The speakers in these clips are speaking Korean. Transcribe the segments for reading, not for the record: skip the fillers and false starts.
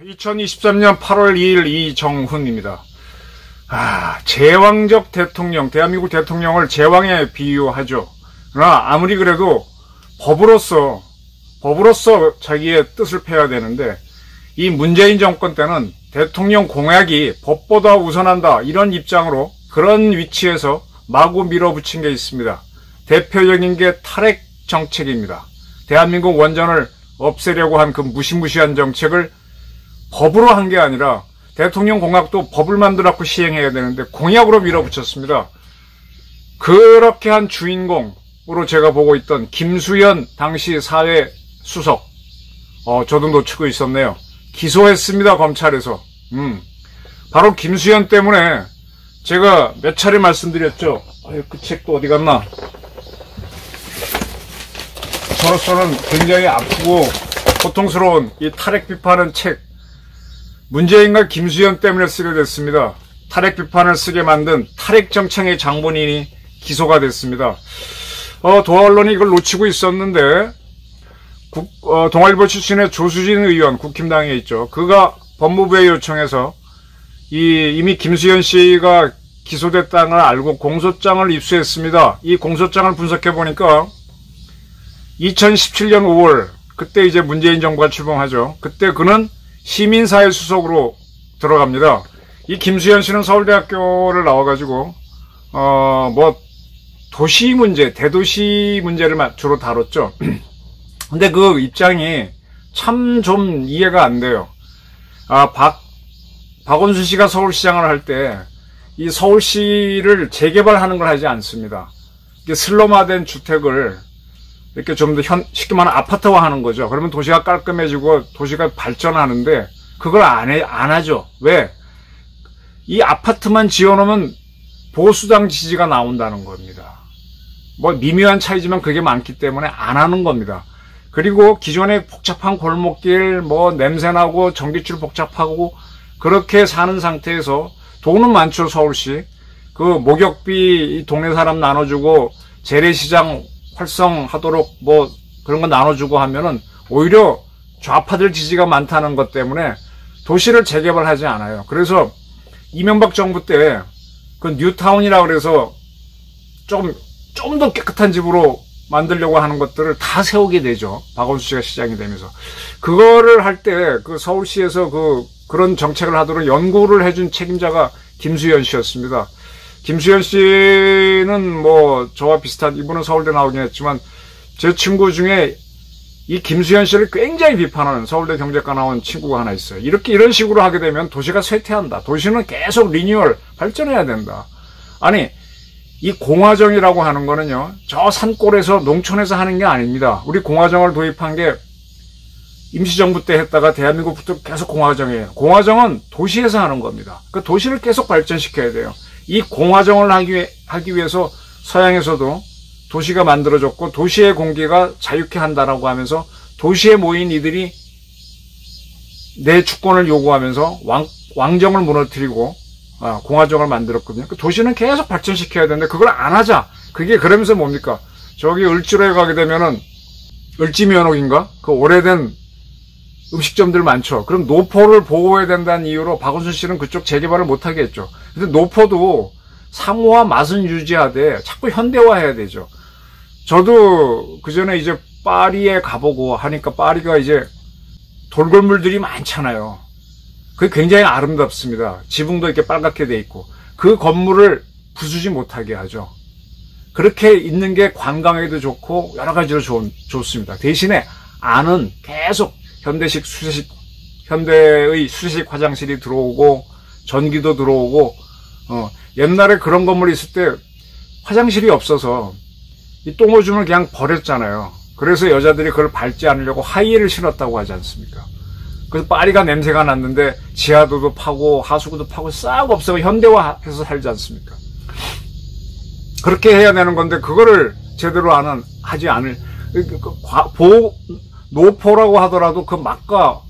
(2023년 8월 2일) 이정훈입니다. 제왕적 대통령, 대한민국 대통령을 제왕에 비유하죠. 그러나 아무리 그래도 법으로서 자기의 뜻을 펴야 되는데, 이 문재인 정권 때는 대통령 공약이 법보다 우선한다, 이런 입장으로 그런 위치에서 마구 밀어붙인 게 있습니다. 대표적인 게 탈핵 정책입니다. 대한민국 원전을 없애려고 한 그 무시무시한 정책을 법으로 한 게 아니라 대통령 공약도 법을 만들어갖고 시행해야 되는데 공약으로 밀어붙였습니다. 그렇게 한 주인공으로 제가 보고 있던 김수현 당시 사회수석, 저도 놓치고 있었네요. 기소했습니다, 검찰에서. 바로 김수현 때문에 제가 몇 차례 말씀드렸죠. 그 책도 어디 갔나? 저로서는 굉장히 아프고 고통스러운 이 탈핵 비판은 책, 문재인과 김수현 때문에 쓰게 됐습니다. 탈핵 비판을 쓰게 만든 탈핵 정책의 장본인이 기소가 됐습니다. 도하 언론이 이걸 놓치고 있었는데, 동아일보 출신의 조수진 의원, 국힘당에 있죠. 그가 법무부에 요청해서 이미 김수현 씨가 기소됐다는 걸 알고 공소장을 입수했습니다. 이 공소장을 분석해 보니까 2017년 5월, 그때 이제 문재인 정부가 출범하죠. 그때 그는 시민사회 수석으로 들어갑니다. 이 김수현 씨는 서울대학교를 나와가지고 도시 문제, 대도시 문제를 주로 다뤘죠. 근데 그 입장이 참 좀 이해가 안 돼요. 박원순 씨가 서울시장을 할 때 이 서울시를 재개발하는 걸 하지 않습니다. 이게 슬럼화된 주택을 이렇게 좀 더 쉽게 말하면 아파트화하는 거죠. 그러면 도시가 깔끔해지고 도시가 발전하는데 그걸 안 하죠. 왜? 이 아파트만 지어놓으면 보수당 지지가 나온다는 겁니다. 미묘한 차이지만 그게 많기 때문에 안 하는 겁니다. 그리고 기존의 복잡한 골목길, 냄새나고 전기줄 복잡하고 그렇게 사는 상태에서 돈은 많죠, 서울시. 그 목욕비 동네 사람 나눠주고 재래시장 활성하도록 그런 거 나눠주고 하면은 오히려 좌파들 지지가 많다는 것 때문에 도시를 재개발하지 않아요. 그래서 이명박 정부 때 그 뉴타운이라고 그래서 좀 더 깨끗한 집으로 만들려고 하는 것들을 다 세우게 되죠. 박원순 씨가 시장이 되면서. 그거를 할 때 그 서울시에서 그런 정책을 하도록 연구를 해준 책임자가 김수현 씨였습니다. 김수현 씨는 저와 비슷한, 이분은 서울대 나오긴 했지만 제 친구 중에 이 김수현 씨를 굉장히 비판하는 서울대 경제과 나온 친구가 하나 있어요. 이런 식으로 하게 되면 도시가 쇠퇴한다. 도시는 계속 리뉴얼, 발전해야 된다. 아니, 이 공화정이라고 하는 거는요, 저 산골에서 농촌에서 하는 게 아닙니다. 우리 공화정을 도입한 게 임시정부 때 했다가 대한민국부터 계속 공화정이에요. 공화정은 도시에서 하는 겁니다. 그 도시를 계속 발전시켜야 돼요. 이 공화정을 하기 위해서 서양에서도 도시가 만들어졌고 도시의 공기가 자유케 한다라고 하면서 도시에 모인 이들이 내 주권을 요구하면서 왕정을 무너뜨리고 공화정을 만들었거든요. 그 도시는 계속 발전시켜야 되는데 그걸 안 하자. 그게 그러면서 뭡니까? 저기 을지로에 가게 되면은 을지면옥인가? 그 오래된 음식점들 많죠. 그럼 노포를 보호해야 된다는 이유로 박원순 씨는 그쪽 재개발을 못하게 했죠. 근데 노포도 상호와 맛은 유지하되 자꾸 현대화해야 되죠. 저도 그 전에 이제 파리에 가보고 하니까 파리가 이제 돌골물들이 많잖아요. 그게 굉장히 아름답습니다. 지붕도 이렇게 빨갛게 돼 있고 그 건물을 부수지 못하게 하죠. 그렇게 있는 게 관광에도 좋고 여러 가지로 좋습니다. 대신에 안은 계속 현대의 수세식 화장실이 들어오고 전기도 들어오고 옛날에 그런 건물이 있을 때 화장실이 없어서 이 똥오줌을 그냥 버렸잖아요. 그래서 여자들이 그걸 밟지 않으려고 하이힐을 신었다고 하지 않습니까? 그래서 파리가 냄새가 났는데 지하도도 파고 하수구도 파고 싹 없애고 현대화해서 살지 않습니까? 그렇게 해야 되는 건데 그거를 제대로 하지 않을 노포라고 하더라도 그 막과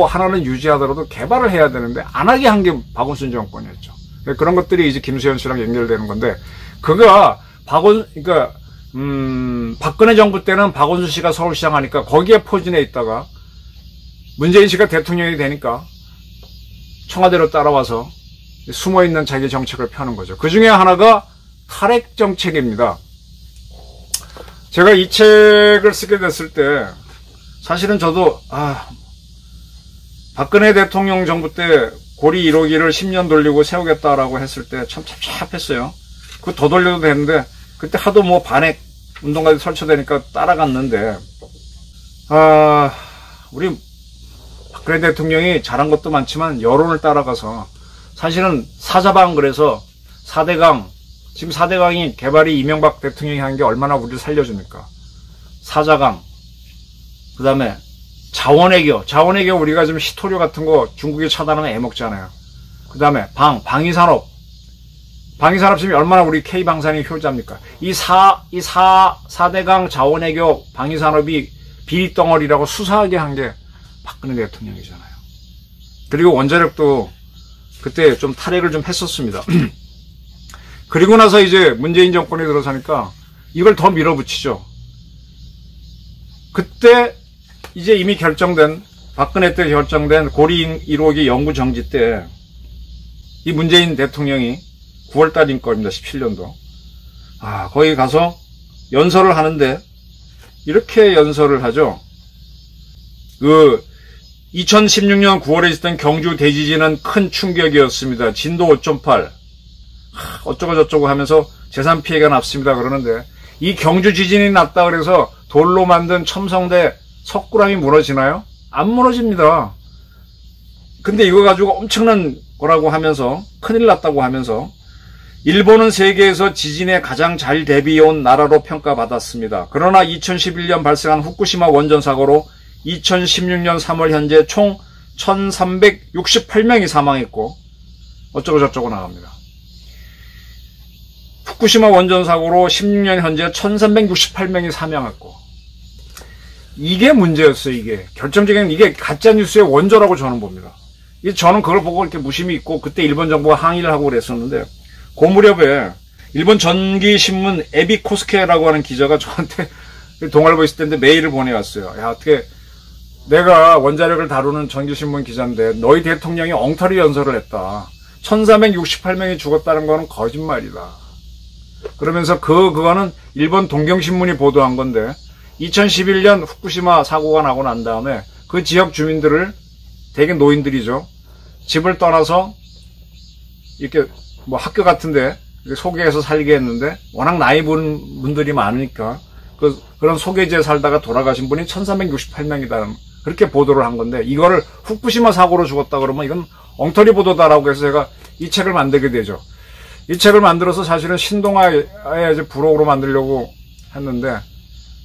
하나는 유지하더라도 개발을 해야 되는데 안 하게 한 게 박원순 정권이었죠. 그런 것들이 이제 김수현 씨랑 연결되는 건데, 그가 그러니까 박근혜 정부 때는 박원순 씨가 서울시장 하니까 거기에 포진해 있다가 문재인 씨가 대통령이 되니까 청와대로 따라와서 숨어있는 자기 정책을 펴는 거죠. 그 중에 하나가 탈핵 정책입니다. 제가 이 책을 쓰게 됐을 때 사실은 저도 박근혜 대통령 정부 때 고리 1호기를 10년 돌리고 세우겠다라고 했을 때 참 찹찹했어요. 그거 더 돌려도 되는데 그때 하도 뭐 반핵 운동까지 설쳐되니까 따라갔는데 우리 박근혜 대통령이 잘한 것도 많지만 여론을 따라가서 사실은 사자방 그래서 4대강 지금 4대강이 개발이 이명박 대통령이 한 게 얼마나 우리를 살려줍니까? 사자강 그 다음에 자원외교 우리가 지금 히토류 같은 거 중국이 차단하면 애먹잖아요. 그 다음에 방위산업 지금 얼마나 우리 K방산이 효자입니까? 이 4대강 자원외교 방위산업이 비리덩어리라고 수사하게 한 게 박근혜 대통령이잖아요. 그리고 원자력도 그때 좀 탈핵을 좀 했었습니다. 그리고 나서 이제 문재인 정권이 들어서니까 이걸 더 밀어붙이죠. 그때 이제 이미 박근혜 때 결정된 고리 1호기 연구 정지 때 이 문재인 대통령이 9월달인 겁니다. 17년도. 거기 가서 연설을 하는데 이렇게 연설을 하죠. 2016년 9월에 있었던 경주 대지진은 큰 충격이었습니다. 진도 5.8 어쩌고 저쩌고 하면서 재산 피해가 났습니다. 그러는데 이 경주 지진이 났다 그래서 돌로 만든 첨성대 석굴암이 무너지나요? 안 무너집니다. 근데 이거 가지고 엄청난 거라고 하면서 큰일 났다고 하면서 일본은 세계에서 지진에 가장 잘 대비해온 나라로 평가받았습니다. 그러나 2011년 발생한 후쿠시마 원전 사고로 2016년 3월 현재 총 1368명이 사망했고 어쩌고 저쩌고 나갑니다. 후쿠시마 원전 사고로 16년 현재 1368명이 사망했고 이게 문제였어요. 이게 결정적인 이게 가짜뉴스의 원조라고 저는 봅니다. 저는 그걸 보고 이렇게 무심히 있고 그때 일본 정부가 항의를 하고 그랬었는데 그 무렵에 일본 전기신문 에비코스케라고 하는 기자가 저한테 동아일보 있을 때인데 메일을 보내왔어요. 야, 어떻게 내가 원자력을 다루는 전기신문 기자인데 너희 대통령이 엉터리 연설을 했다. 1368명이 죽었다는 거는 거짓말이다. 그러면서 그거는 일본 동경신문이 보도한 건데 2011년 후쿠시마 사고가 나고 난 다음에 그 지역 주민들을 대개 노인들이죠. 집을 떠나서 이렇게 뭐 학교 같은데 소개해서 살게 했는데 워낙 나이 분 분들이 많으니까 그런 소개지에 살다가 돌아가신 분이 1368명이다. 그렇게 보도를 한 건데 이거를 후쿠시마 사고로 죽었다 그러면 이건 엉터리 보도다라고 해서 제가 이 책을 만들게 되죠. 이 책을 만들어서 사실은 신동아의 이제 부록으로 만들려고 했는데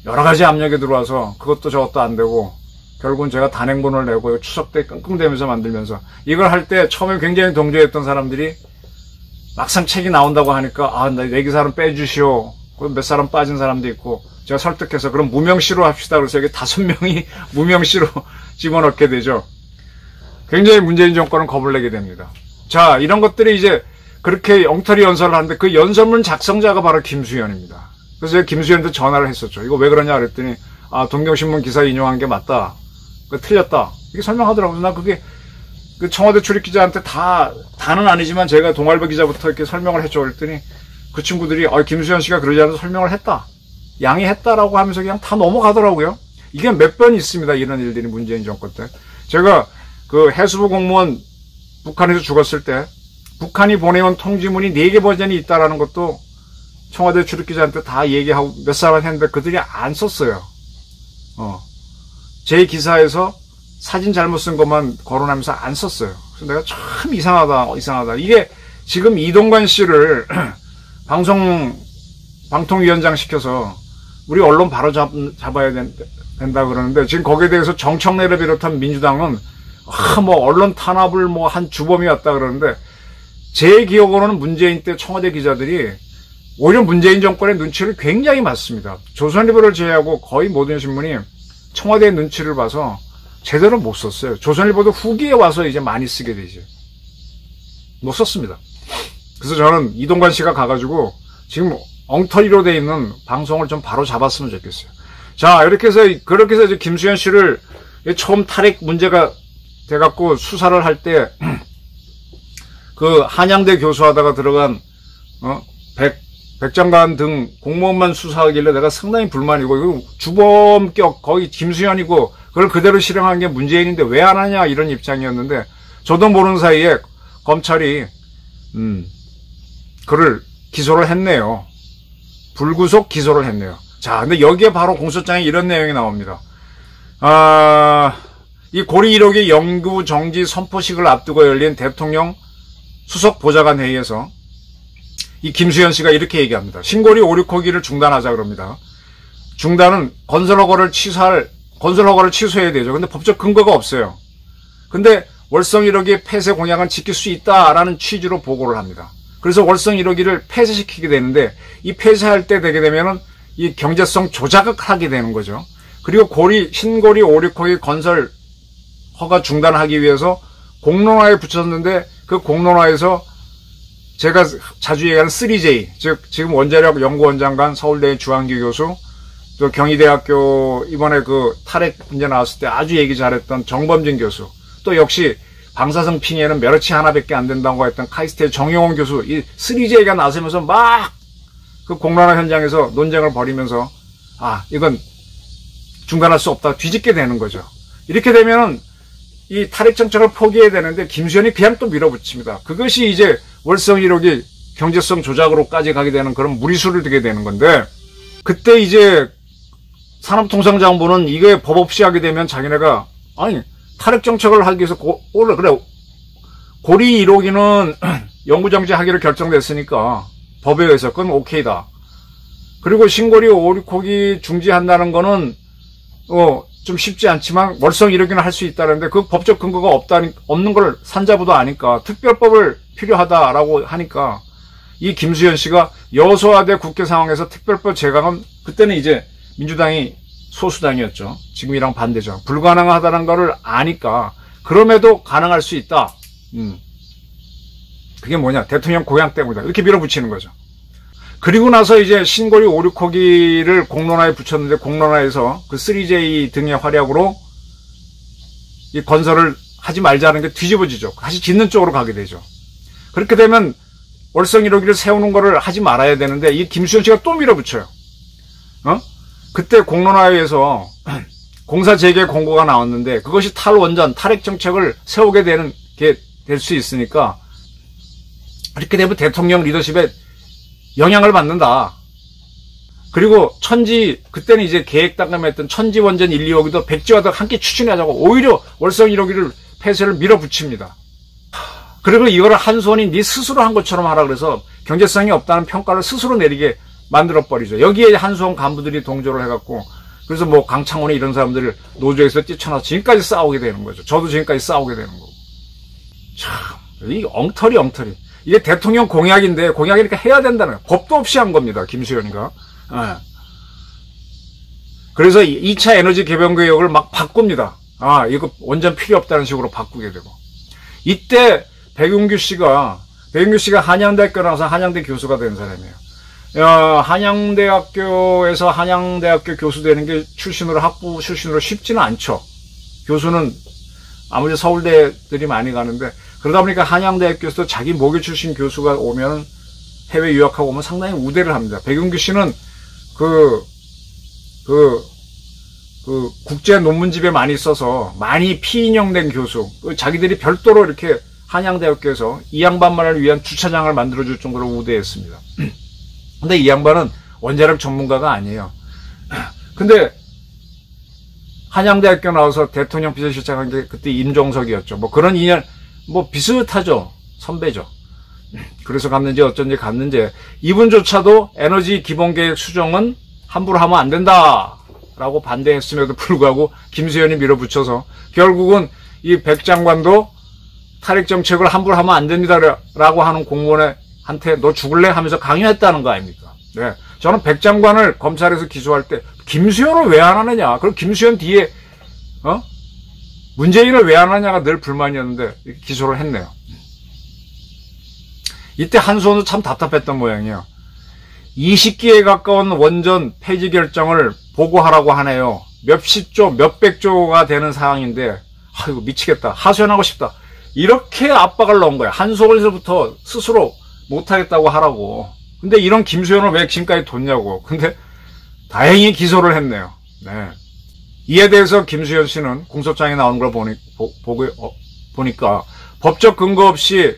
여러 가지 압력이 들어와서 그것도 저것도 안 되고 결국은 제가 단행본을 내고 추석 때 끙끙대면서 만들면서 이걸 할 때 처음에 굉장히 동조했던 사람들이 막상 책이 나온다고 하니까 내 기사는 빼주시오. 몇 사람 빠진 사람도 있고 제가 설득해서 그럼 무명시로 합시다. 그래서 여기 5명이 무명시로 집어넣게 되죠. 굉장히 문재인 정권은 겁을 내게 됩니다. 자, 이런 것들이 이제 그렇게 엉터리 연설을 하는데 그 연설문 작성자가 바로 김수현입니다. 그래서 제가 김수현한테 전화를 했었죠. 이거 왜 그러냐 그랬더니 동경신문 기사 인용한 게 맞다. 틀렸다. 이게 설명하더라고요. 나 그게 그 청와대 출입기자한테 다는 아니지만 제가 동아일보 기자부터 이렇게 설명을 했죠. 그랬더니 그 친구들이 김수현 씨가 그러지 않아서 설명을 했다. 양해했다라고 하면서 그냥 다 넘어가더라고요. 이게 몇 번 있습니다. 이런 일들이 문재인 정권 때. 제가 그 해수부 공무원 북한에서 죽었을 때 북한이 보내온 통지문이 4개 버전이 있다라는 것도 청와대 출입기자한테 다 얘기하고 몇 사람한테 했는데 그들이 안 썼어요. 제 기사에서 사진 잘못 쓴 것만 거론하면서 안 썼어요. 그래서 내가 참 이상하다. 이게 지금 이동관 씨를 방통위원장 시켜서 우리 언론 바로 잡아야 된다 그러는데 지금 거기에 대해서 정청래를 비롯한 민주당은 뭐 언론 탄압을 뭐 한 주범이 왔다 그러는데 제 기억으로는 문재인 때 청와대 기자들이 오히려 문재인 정권의 눈치를 굉장히 봤습니다. 조선일보를 제외하고 거의 모든 신문이 청와대의 눈치를 봐서 제대로 못 썼어요. 조선일보도 후기에 와서 이제 많이 쓰게 되죠. 못 썼습니다. 그래서 저는 이동관 씨가 가가지고 지금 엉터리로 돼 있는 방송을 좀 바로 잡았으면 좋겠어요. 자, 그렇게 해서 이제 김수현 씨를 처음 탈핵 문제가 돼갖고 수사를 할 때, 그 한양대 교수하다가 들어간, 백장관 등 공무원만 수사하길래 내가 상당히 불만이고, 이거 주범격 거의 김수현이고, 그걸 그대로 실행한 게 문재인인데 왜 안 하냐, 이런 입장이었는데, 저도 모르는 사이에 검찰이, 그를 기소를 했네요. 불구속 기소를 했네요. 자, 근데 여기에 바로 공소장에 이런 내용이 나옵니다. 이 고리 1호기 영구 정지 선포식을 앞두고 열린 대통령 수석 보좌관 회의에서 이 김수현 씨가 이렇게 얘기합니다. 신고리 5, 6호기를 중단하자 그럽니다. 중단은 건설 허가를 취소해야 되죠. 근데 법적 근거가 없어요. 근데 월성 1호기 폐쇄 공약은 지킬 수 있다라는 취지로 보고를 합니다. 그래서 월성 1호기를 폐쇄시키게 되는데 이 폐쇄할 때 되게 되면은 이 경제성 조작을 하게 되는 거죠. 그리고 신고리 5, 6호기 건설 허가 중단하기 위해서 공론화에 붙였는데 그 공론화에서 제가 자주 얘기하는 3J, 즉 지금 원자력 연구원장관 서울대 주한규 교수, 또 경희대학교 이번에 그 탈핵 문제 나왔을 때 아주 얘기 잘했던 정범진 교수, 또 역시 방사성 핑해는 멸치 하나밖에 안 된다고 했던 카이스트의 정용원 교수, 이 3J가 나서면서 막 그 공론화 현장에서 논쟁을 벌이면서 이건 중단할 수 없다 뒤집게 되는 거죠. 이렇게 되면은 이 탈핵 정책을 포기해야 되는데 김수현이 그냥 또 밀어붙입니다. 그것이 이제 월성 1호기 경제성 조작으로까지 가게 되는 그런 무리수를 두게 되는 건데, 그때 이제 산업통상자원부는 이게 법 없이 하게 되면 자기네가 탈핵 정책을 하기 위해서 고리 1호기는 영구정지 하기로 결정됐으니까 법에 의해서 그건 오케이다. 그리고 신고리 5, 6호기 중지한다는 거는 좀 쉽지 않지만 월성 1호기는 할 수 있다는데 그 법적 근거가 없는 걸 산자부도 아니까 특별법을 필요하다라고 하니까 이 김수현 씨가 여소야대 국회 상황에서 특별법 제강은 그때는 이제 민주당이 소수당이었죠. 지금이랑 반대죠. 불가능하다는 거를 아니까 그럼에도 가능할 수 있다. 그게 뭐냐? 대통령 고향 때문이다. 이렇게 밀어붙이는 거죠. 그리고 나서 이제 신고리 5, 6호기를 공론화에 붙였는데 공론화에서 그 3J 등의 활약으로 이 건설을 하지 말자는 게 뒤집어지죠. 다시 짓는 쪽으로 가게 되죠. 그렇게 되면 월성 1호기를 세우는 거를 하지 말아야 되는데 이 김수현 씨가 또 밀어붙여요. 그때 공론화에서 공사 재개 공고가 나왔는데 그것이 탈원전, 탈핵 정책을 세우게 되는 게 될 수 있으니까 이렇게 되면 대통령 리더십에 영향을 받는다. 그리고 그때는 이제 계획당감했던 천지원전 1, 2호기도 백지화도 함께 추진하자고 오히려 월성 1호기를 폐쇄를 밀어붙입니다. 그리고 이거를 한손이 네 스스로 한 것처럼 하라 그래서 경제성이 없다는 평가를 스스로 내리게 만들어버리죠. 여기에 한수원 간부들이 동조를 해갖고 그래서 뭐 강창훈이 이런 사람들을 노조에서 뛰쳐나서 지금까지 싸우게 되는 거죠. 저도 지금까지 싸우게 되는 거고. 참, 이 엉터리. 이게 대통령 공약인데 공약이니까 해야 된다는 법도 없이 한 겁니다. 김수현이가. 그래서 2차 에너지 개발 계획을 막 바꿉니다. 이거 원전 필요 없다는 식으로 바꾸게 되고. 이때 백윤규 씨가 한양대학교 나와서 한양대 교수가 된 사람이에요. 한양대학교에서 한양대학교 교수 되는 게 학부 출신으로 쉽지는 않죠. 교수는 아무리 서울대들이 많이 가는데 그러다 보니까 한양대학교에서 자기 모교 출신 교수가 오면 해외 유학하고 오면 상당히 우대를 합니다. 백윤규 씨는 국제 논문집에 많이 써서 많이 피인형된 교수, 자기들이 별도로 이렇게 한양대학교에서 이 양반만을 위한 주차장을 만들어줄 정도로 우대했습니다. 근데 이 양반은 원자력 전문가가 아니에요. 근데 한양대학교 나와서 대통령 비서실장한 게 그때 임종석이었죠. 뭐 그런 인연, 뭐 비슷하죠. 선배죠. 그래서 갔는지 어쩐지 갔는지 이분조차도 에너지 기본계획 수정은 함부로 하면 안 된다라고 반대했음에도 불구하고 김수현이 밀어붙여서 결국은 이 백 장관도 탈핵 정책을 함부로 하면 안 됩니다라고 하는 공무원한테 너 죽을래 하면서 강요했다는 거 아닙니까? 네, 저는 백 장관을 검찰에서 기소할 때 김수현을 왜 안 하느냐? 그리고 김수현 뒤에 문재인을 왜 안 하냐가 늘 불만이었는데 기소를 했네요. 이때 한수원도 참 답답했던 모양이에요. 20기에 가까운 원전 폐지 결정을 보고하라고 하네요. 몇십조, 몇백조가 되는 상황인데, 아이고, 미치겠다. 하소연하고 싶다. 이렇게 압박을 넣은 거야. 한수원에서부터 스스로 못하겠다고 하라고. 근데 이런 김수현을 왜 지금까지 뒀냐고. 근데 다행히 기소를 했네요. 네. 이에 대해서 김수현 씨는 공소장에 나오는 걸 보니까 법적 근거 없이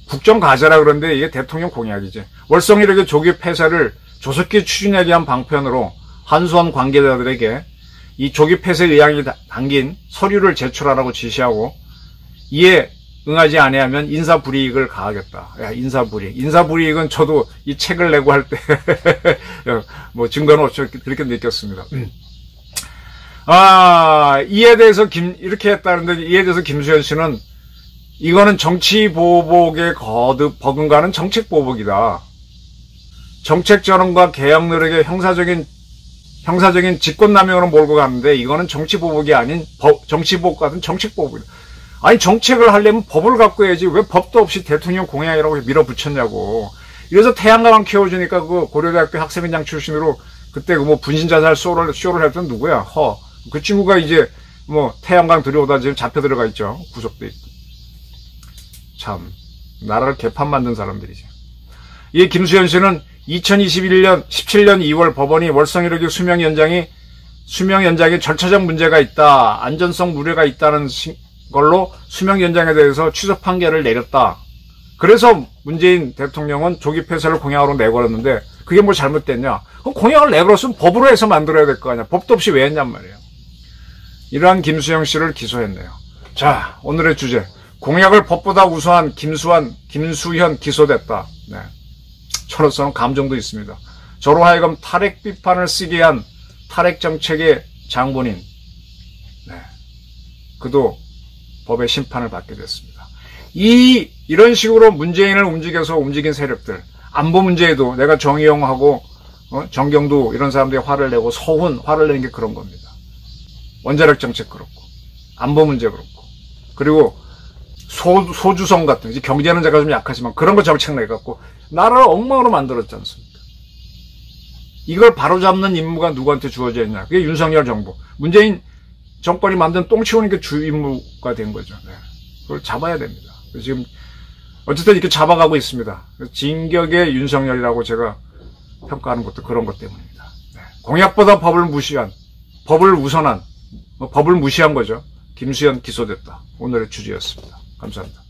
국정가세라 그러는데 이게 대통령 공약이지. 월성이력의 조기 폐쇄를 조속히 추진하기 위한 방편으로 한수원 관계자들에게 이 조기 폐쇄 의향이 담긴 서류를 제출하라고 지시하고 이에 응하지 아니하면 인사불이익을 가하겠다. 야, 인사불이익. 인사불이익은 저도 이 책을 내고 할 때 뭐 증거는 없죠. 그렇게 느꼈습니다. 이에 대해서 이렇게 했다는데 이에 대해서 김수현 씨는 이거는 정치보복에 거듭 버금가는 정책보복이다. 정책 전환과 개혁 노력의 형사적인 직권남용으로 몰고 가는데 이거는 정치보복이 아닌 정치보복 같은 정책보복이다. 아니 정책을 하려면 법을 갖고 해야지 왜 법도 없이 대통령 공약이라고 밀어붙였냐고. 이래서 태양광 키워주니까 그 고려대학교 학생회장 출신으로 그때 그 뭐 분신자살 쇼를 했던 누구야? 그 친구가 이제 뭐 태양광 들여오다 지금 잡혀 들어가 있죠. 구속돼 있고. 참 나라를 개판 만든 사람들이죠. 이 김수현 씨는 2017년 2월 법원이 월성이력의 수명 연장에 절차적 문제가 있다, 안전성 우려가 있다는 걸로 수명 연장에 대해서 취소 판결을 내렸다. 그래서 문재인 대통령은 조기 폐쇄를 공약으로 내걸었는데 그게 뭐 잘못됐냐? 그럼 공약을 내걸었으면 법으로 해서 만들어야 될 거 아니야. 법도 없이 왜 했냔 말이에요. 이러한 김수영 씨를 기소했네요. 자, 오늘의 주제. 공약을 법보다 우수한 김수현 기소됐다. 네. 저로서는 감정도 있습니다. 저로 하여금 탈핵 비판을 쓰게 한 탈핵 정책의 장본인. 네. 그도 법의 심판을 받게 됐습니다. 이런 식으로 문재인을 움직인 세력들. 안보 문제에도 내가 정의용하고 정경두 이런 사람들이 화를 내고 서훈 화를 내는 게 그런 겁니다. 원자력 정책 그렇고 안보 문제 그렇고 그리고 소주성 같은 이제 경제는 제가 좀 약하지만 그런 거 정책 내갖고 나라를 엉망으로 만들었지 않습니까? 이걸 바로잡는 임무가 누구한테 주어져 있냐? 그게 윤석열 정부. 문재인 정권이 만든 똥 치우는 게 주 임무가 된 거죠. 네. 그걸 잡아야 됩니다. 지금 어쨌든 이렇게 잡아가고 있습니다. 진격의 윤석열이라고 제가 평가하는 것도 그런 것 때문입니다. 네. 공약보다 법을 우선한 법을 무시한 거죠. 김수현 기소됐다. 오늘의 주제였습니다. 감사합니다.